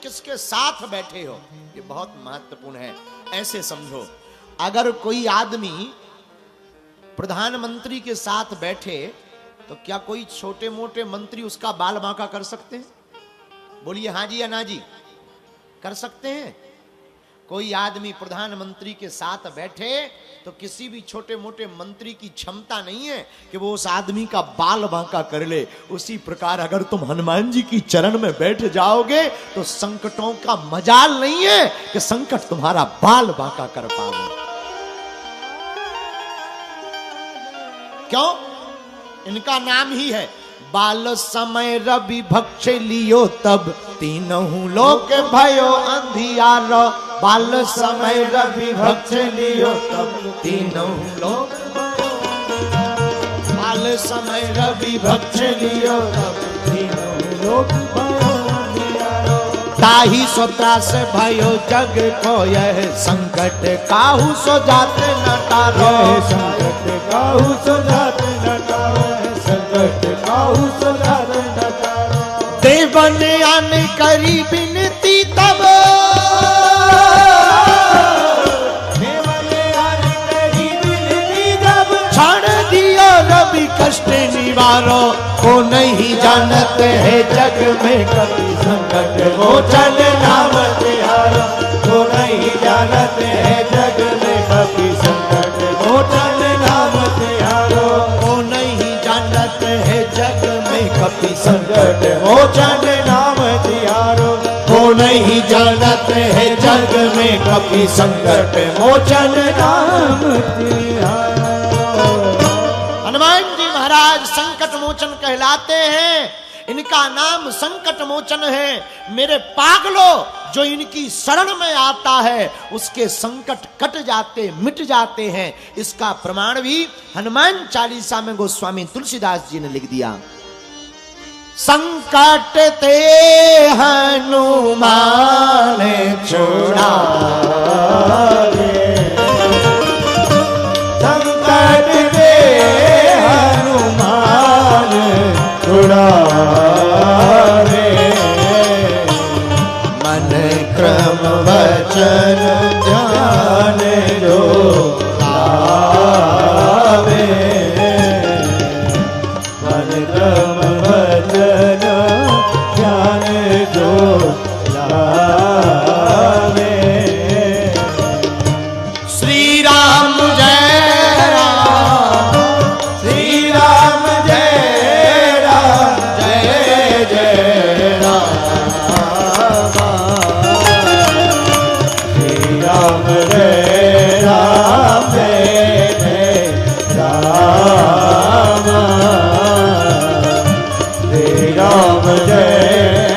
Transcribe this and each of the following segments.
किसके साथ बैठे हो, ये बहुत महत्वपूर्ण है। ऐसे समझो, अगर कोई आदमी प्रधानमंत्री के साथ बैठे तो क्या कोई छोटे मोटे मंत्री उसका बाल बांका कर सकते हैं? बोलिए हाँ जी या ना जी, कर सकते हैं? कोई आदमी प्रधानमंत्री के साथ बैठे तो किसी भी छोटे मोटे मंत्री की क्षमता नहीं है कि वो उस आदमी का बाल बांका कर ले। उसी प्रकार अगर तुम हनुमान जी की चरण में बैठ जाओगे तो संकटों का मजाल नहीं है कि संकट तुम्हारा बाल बांका कर पाओगे। क्यों? इनका नाम ही है बाल समय रवि भक्ष लियो तब तीनों लोक भयो अंधियारो। बाल समय रवि भक्ष लियो तब तीनों लोक, बाल समय रवि भक्ष लियो तब तीनों लोक भयो अंधियारो। ताही सो त्रास भयो जग को यह संकट काहू सो जाते न टारो। संकट काहू सो जाते न टारो, संकट काहू सो जाते न टारो। देवन आन करी बिनती तब, देवन आन करी बिनती तब। क्षण दियो रवि कष्ट निवारो। को नहीं जानत है जग में कभी संकट मोचन नाम तिहारो। को नहीं जानत है जग में कभी संकट मोचन नाम तिहारो। को नहीं जानत है जग में कभी संकट मोचन नाम तिहारो। को नहीं जानत है जग में कभी संकट मोचन नाम तिहारो। हनुमान जी महाराज संकट मोचन कहलाते हैं। इनका नाम संकट मोचन है। मेरे पागलो, जो इनकी शरण में आता है उसके संकट कट जाते, मिट जाते हैं। इसका प्रमाण भी हनुमान चालीसा में गोस्वामी तुलसीदास जी ने लिख दिया। संकट ते हनुमान छुड़ावे, संकट ते हनुमान छुड़ावे। मन क्रम वचन ध्यान जो लावे। मन क्रम वचन ध्यान जो लावे। श्री राम जय राम, श्री राम जय राम, जय जय राम। श्री राम जय राम, जय जय राम। श्री राम जय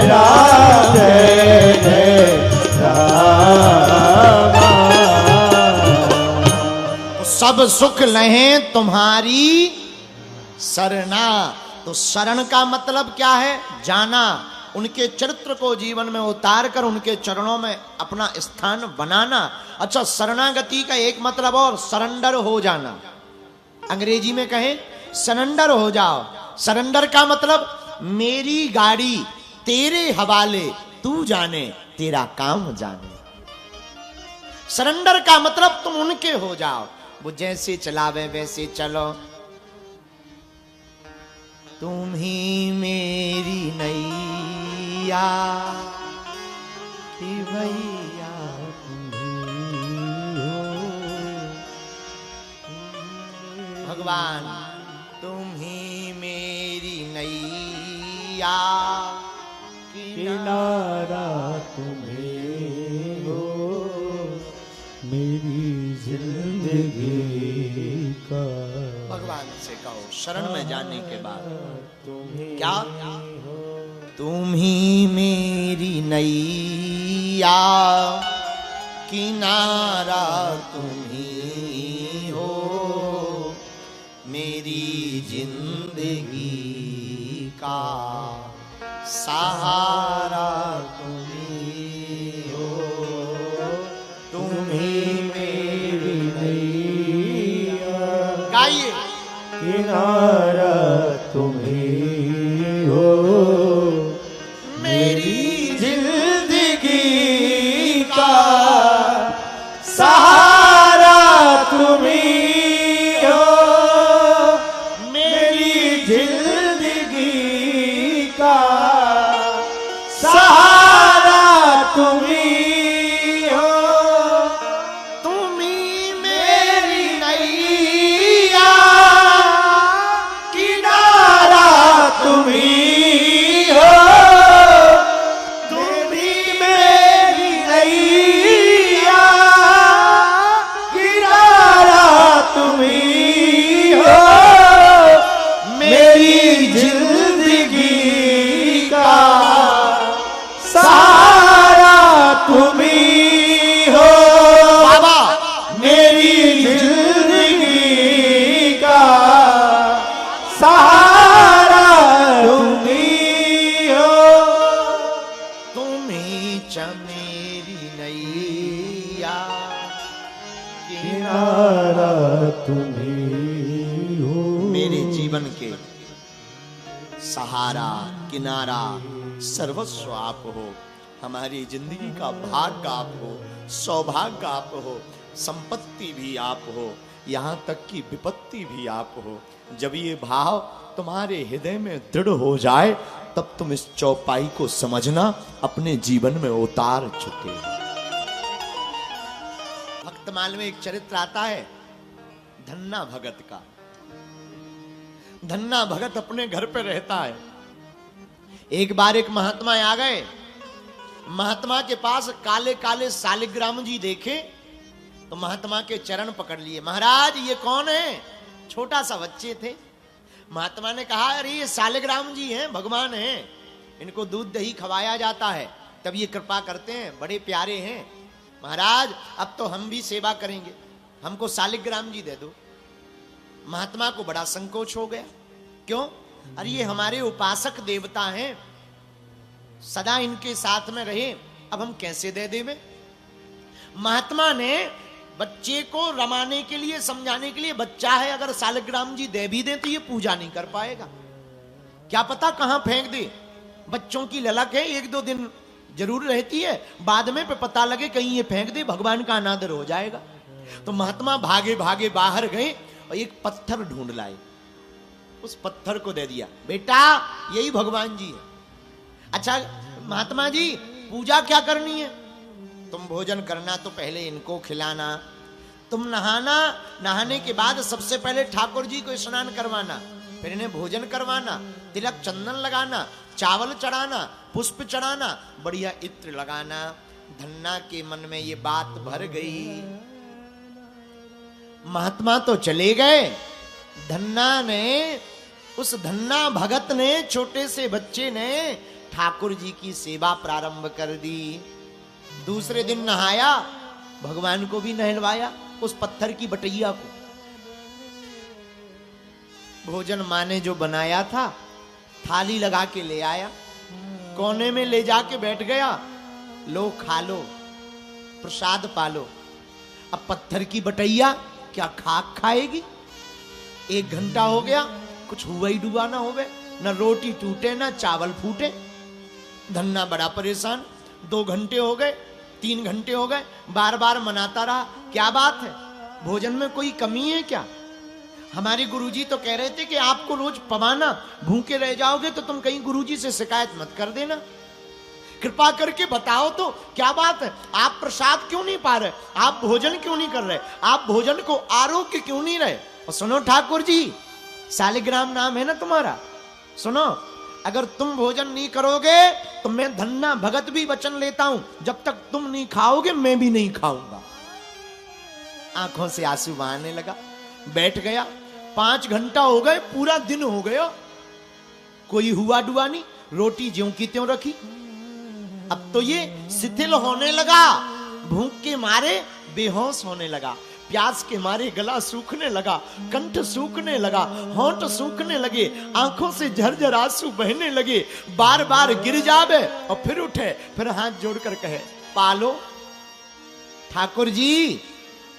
राम, जय जय राम। सब सुख लहें तुम्हारी शरणा। तो शरण का मतलब क्या है? जाना, उनके चरित्र को जीवन में उतार कर उनके चरणों में अपना स्थान बनाना। अच्छा, शरणागति का एक मतलब और सरेंडर हो जाना। अंग्रेजी में कहें सरेंडर हो जाओ। सरेंडर का मतलब मेरी गाड़ी तेरे हवाले, तू जाने तेरा काम जाने। सरेंडर का मतलब तुम उनके हो जाओ, वो जैसे चलावे वैसे चलो। तुम ही मेरी नैया कि भैया भगवान, तुम ही मेरी नैया किनारा तुम्हें हो मेरी जिंदगी का। भगवान से कहो शरण में जाने के बाद तुम्हें क्या? तुम ही मेरी नैया किनारा तुम ही हो, मेरी जिंदगी का सहारा तुम ही हो। तुम ही मेरी नैया गाइए। किनारा तुम्हें हो मेरी जिंदगी खींच मेरी नैया, किनारा तुम्ही हो। मेरे जीवन के सहारा, किनारा, सर्वस्व आप हो। हमारी जिंदगी का भाग्य आप हो, सौभाग्य आप हो, संपत्ति भी आप हो, यहां तक कि विपत्ति भी आप हो। जब ये भाव तुम्हारे हृदय में दृढ़ हो जाए तब तुम इस चौपाई को समझना अपने जीवन में उतार चुके हो। भक्तमाल में एक चरित्र आता है धन्ना भगत का। धन्ना भगत अपने घर पे रहता है। एक बार एक महात्मा आ गए। महात्मा के पास काले काले शालिग्राम जी देखे तो महात्मा के चरण पकड़ लिए। महाराज ये कौन है? छोटा सा बच्चे थे। महात्मा ने कहा अरे ये शालिग्राम जी हैं, भगवान हैं, इनको दूध दही खवाया जाता है तब ये कृपा करते हैं, बड़े प्यारे हैं। महाराज अब तो हम भी सेवा करेंगे, हमको शालिग्राम जी दे दो। महात्मा को बड़ा संकोच हो गया। क्यों? अरे ये हमारे उपासक देवता हैं, सदा इनके साथ में रहे, अब हम कैसे दे देवे? महात्मा ने बच्चे को रमाने के लिए, समझाने के लिए, बच्चा है अगर शालिग्राम जी दे भी दे तो ये पूजा नहीं कर पाएगा, क्या पता कहां फेंक दे। बच्चों की ललक है, एक दो दिन जरूर रहती है, बाद में पे पता लगे कहीं ये फेंक दे, भगवान का अनादर हो जाएगा। तो महात्मा भागे भागे बाहर गए और एक पत्थर ढूंढ लाए, उस पत्थर को दे दिया। बेटा यही भगवान जी है। अच्छा महात्मा जी पूजा क्या करनी है? तुम भोजन करना तो पहले इनको खिलाना, तुम नहाना, नहाने के बाद सबसे पहले ठाकुर जी को स्नान करवाना, फिर इन्हें भोजन करवाना, तिलक चंदन लगाना, चावल चढ़ाना, पुष्प चढ़ाना, बढ़िया इत्र लगाना। धन्ना के मन में ये बात भर गई। महात्मा तो चले गए। धन्ना ने, उस धन्ना भगत ने, छोटे से बच्चे ने ठाकुर जी की सेवा प्रारंभ कर दी। दूसरे दिन नहाया, भगवान को भी नहलवाया, उस पत्थर की बटैया को। भोजन माँ ने जो बनाया था थाली लगा के ले आया, कोने में ले जाके बैठ गया, लो खा लो, प्रसाद पालो। अब पत्थर की बटैया क्या खाक खाएगी? 1 घंटा हो गया, कुछ हुआ ही डूबा ना होवे, न रोटी टूटे न चावल फूटे। धन्ना बड़ा परेशान। 2 घंटे हो गए, 3 घंटे हो गए, बार बार मनाता रहा, क्या बात है, भोजन में कोई कमी है क्या? हमारे गुरुजी तो कह रहे थे कि आपको रोज पवाना, भूखे रह जाओगे तो तुम कहीं गुरुजी से शिकायत मत कर देना, कृपा करके बताओ तो क्या बात है? आप प्रसाद क्यों नहीं पा रहे? आप भोजन क्यों नहीं कर रहे? आप भोजन को आरोग्य क्यों नहीं रहे? और सुनो ठाकुर जी, शालिग्राम नाम है ना तुम्हारा, सुनो, अगर तुम भोजन नहीं करोगे तो मैं धन्ना भगत भी वचन लेता हूं, जब तक तुम नहीं खाओगे मैं भी नहीं खाऊंगा। आंखों से आंसू बहाने लगा, बैठ गया। 5 घंटा हो गए, पूरा दिन हो गया, कोई हुआ डुआ नहीं, रोटी ज्यों की त्यों रखी। अब तो ये शिथिल होने लगा, भूख के मारे बेहोश होने लगा, प्यास के मारे गला सूखने लगा, कंठ सूखने लगा, होंठ सूखने लगे, आंखों से झरझर आंसू बहने लगे, बार बार गिर जावे और फिर उठे, फिर हाथ जोड़कर कहे पालो ठाकुर जी,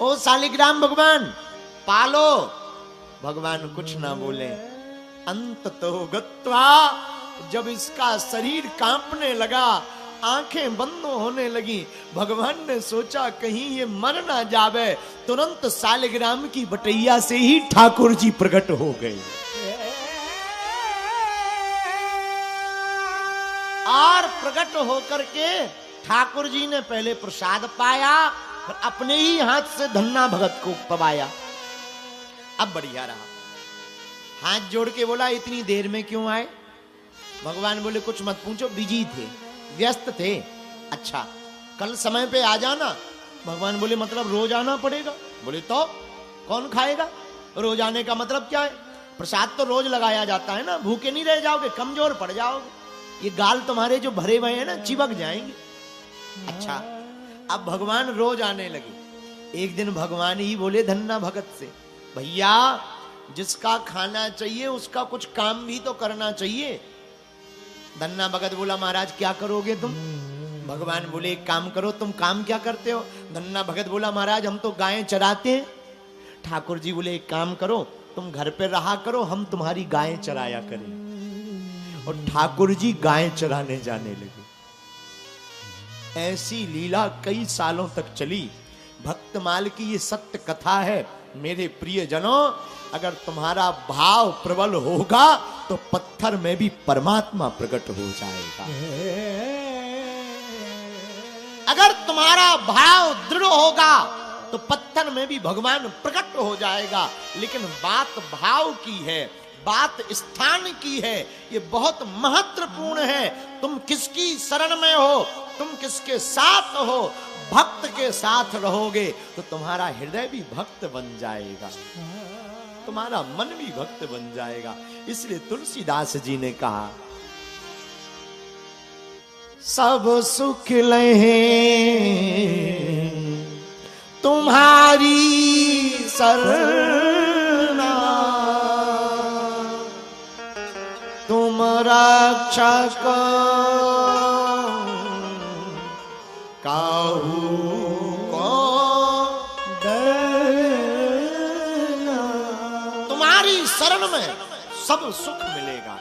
ओ शालिग्राम भगवान पालो। भगवान कुछ ना बोले। अंततो गत्वा, जब इसका शरीर कांपने लगा, आंखें बंद होने लगी, भगवान ने सोचा कहीं ये मर ना जावे, तुरंत शालिग्राम की बटैया से ही ठाकुर जी प्रकट हो गए। और प्रकट होकर के ठाकुर जी ने पहले प्रसाद पाया, फिर अपने ही हाथ से धन्ना भगत को पवाया। अब बढ़िया रहा। हाथ जोड़ के बोला इतनी देर में क्यों आए? भगवान बोले कुछ मत पूछो, बिजी थे, व्यस्त थे। अच्छा कल समय पे आ जाना। भगवान बोले मतलब रोज आना पड़ेगा? बोले तो कौन खाएगा? रोज आने का मतलब क्या है? प्रसाद तो रोज लगाया जाता है ना, भूखे नहीं रह जाओगे, कमजोर पड़ जाओगे, ये गाल तुम्हारे जो भरे हुए हैं ना चिपक जाएंगे। अच्छा अब भगवान रोज आने लगे। एक दिन भगवान ही बोले धन्ना भगत से, भैया जिसका खाना चाहिए उसका कुछ काम भी तो करना चाहिए। धन्ना भगत बोला महाराज क्या करोगे तुम? भगवान बोले एक काम करो, तुम काम क्या करते हो? धन्ना भगत बोला महाराज हम तो गायें चराते हैं। ठाकुर जी बोले एक काम करो, तुम घर पे रहा करो, हम तुम्हारी गायें चराया करें। और ठाकुर जी गायें चराने जाने लगे। ऐसी लीला कई सालों तक चली। भक्तमाल की ये सत्य कथा है। मेरे प्रिय जनों, अगर तुम्हारा भाव प्रबल होगा तो पत्थर में भी परमात्मा प्रकट हो जाएगा। अगर तुम्हारा भाव दृढ़ होगा तो पत्थर में भी भगवान प्रकट हो जाएगा। लेकिन बात भाव की है, बात स्थान की है। ये बहुत महत्वपूर्ण है। तुम किसकी शरण में हो, तुम किसके साथ हो। भक्त के साथ रहोगे तो तुम्हारा हृदय भी भक्त बन जाएगा, तुम्हारा मन भी भक्त बन जाएगा। इसलिए तुलसीदास जी ने कहा, सब सुख लहे तुम्हारी शरणा, तुम रक्षक काहू को डरना। तुम्हारी शरण में सब सुख मिलेगा।